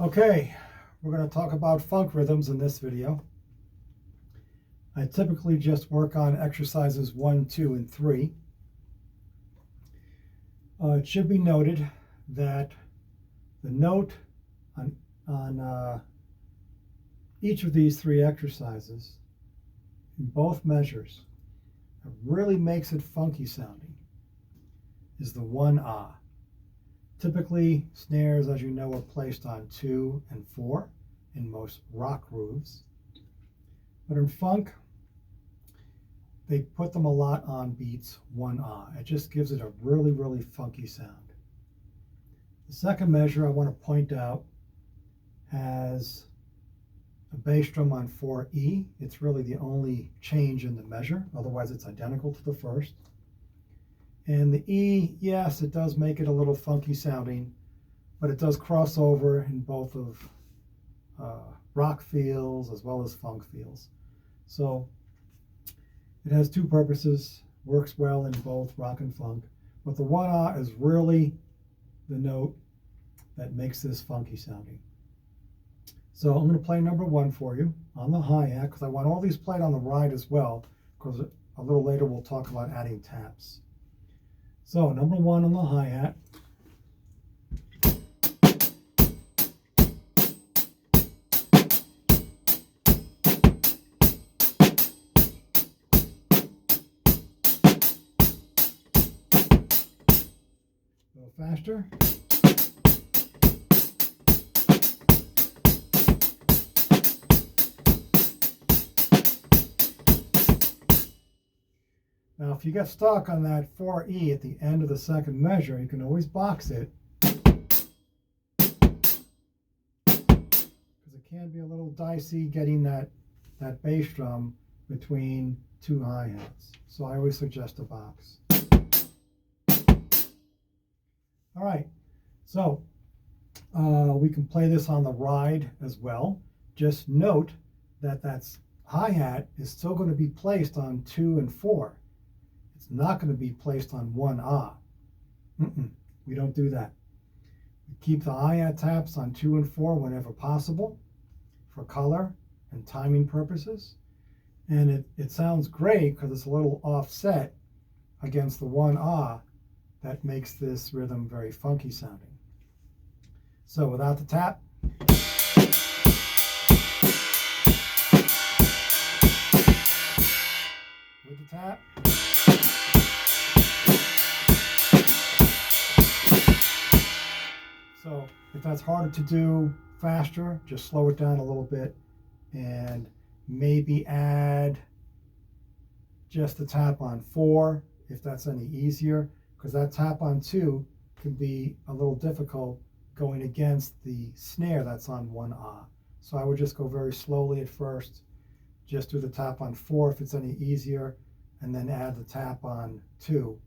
Okay, we're going to talk about funk rhythms in this video. I typically just work on exercises 1, 2, and 3. It should be noted that the note on each of these 3 exercises in both measures that really makes it funky sounding is the 1-ah. Typically, snares, as you know, are placed on 2 and 4 in most rock grooves. But in funk, they put them a lot on beats 1-ah. It just gives it a really, really funky sound. The second measure I want to point out has a bass drum on 4E. It's really the only change in the measure. Otherwise, it's identical to the first. And the E, yes, it does make it a little funky sounding, but it does cross over in both of rock feels as well as funk feels. So it has 2 purposes, works well in both rock and funk, but the 1-ah is really the note that makes this funky sounding. So I'm going to play number 1 for you on the hi-hat, because I want all these played on the ride as well, because a little later we'll talk about adding taps. So number 1 on the hi-hat. A little faster. Now, if you get stuck on that 4E at the end of the second measure, you can always box it, because it can be a little dicey getting that bass drum between 2 hi-hats. So I always suggest a box. All right, so we can play this on the ride as well. Just note that hi-hat is still going to be placed on 2 and 4. It's not going to be placed on 1-ah. We don't do that. We keep the hi-hat taps on 2 and 4 whenever possible for color and timing purposes. And it sounds great because it's a little offset against the 1-ah that makes this rhythm very funky sounding. So without the tap, with the tap, so if that's harder to do faster, just slow it down a little bit and maybe add just the tap on 4 if that's any easier, because that tap on 2 can be a little difficult going against the snare that's on 1-ah. So I would just go very slowly at first, just do the tap on 4 if it's any easier, and then add the tap on 2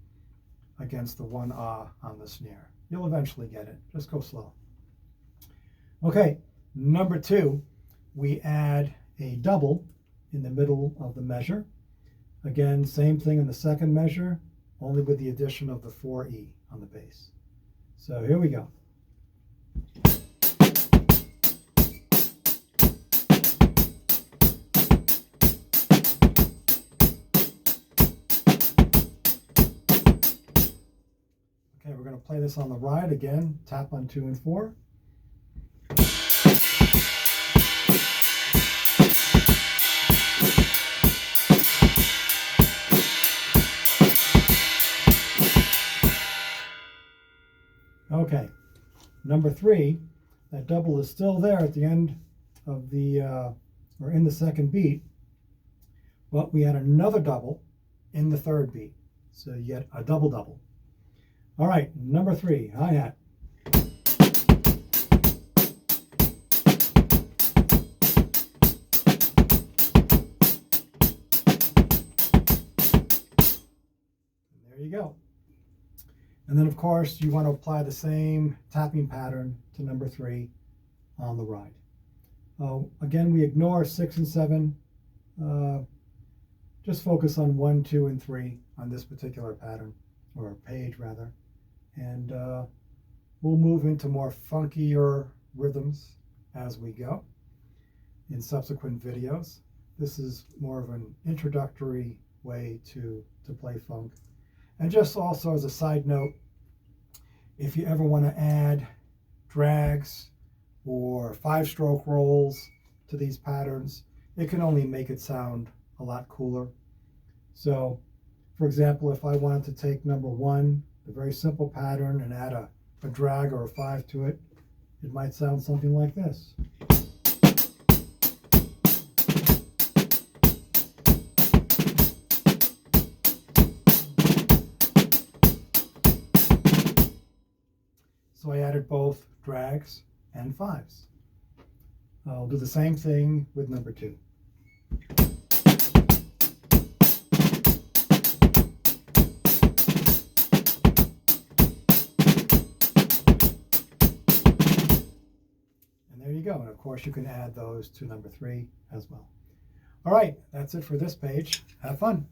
against the 1-ah on the snare. You'll eventually get it. Just go slow. Okay, number 2, we add a double in the middle of the measure. Again, same thing in the second measure, only with the addition of the 4E on the bass. So here we go. Okay, we're going to play this on the ride again. Tap on 2 and 4. Okay, number 3, that double is still there at the end of the, or in the second beat, but we add another double in the third beat. So you get a double double. All right, number 3, hi-hat. There you go. And then, of course, you want to apply the same tapping pattern to number 3 on the ride. Again, we ignore 6 and 7. Just focus on 1, 2, and 3 on this particular pattern, or page rather. And we'll move into more funkier rhythms as we go in subsequent videos. This is more of an introductory way to play funk. And just also as a side note, if you ever want to add drags or 5-stroke rolls to these patterns, it can only make it sound a lot cooler. So, for example, if I wanted to take number 1, a very simple pattern, and add a drag or a 5 to it, it might sound something like this. So I added both drags and 5s. I'll do the same thing with number 2. And there you go. And of course you can add those to number 3 as well. All right, that's it for this page. Have fun.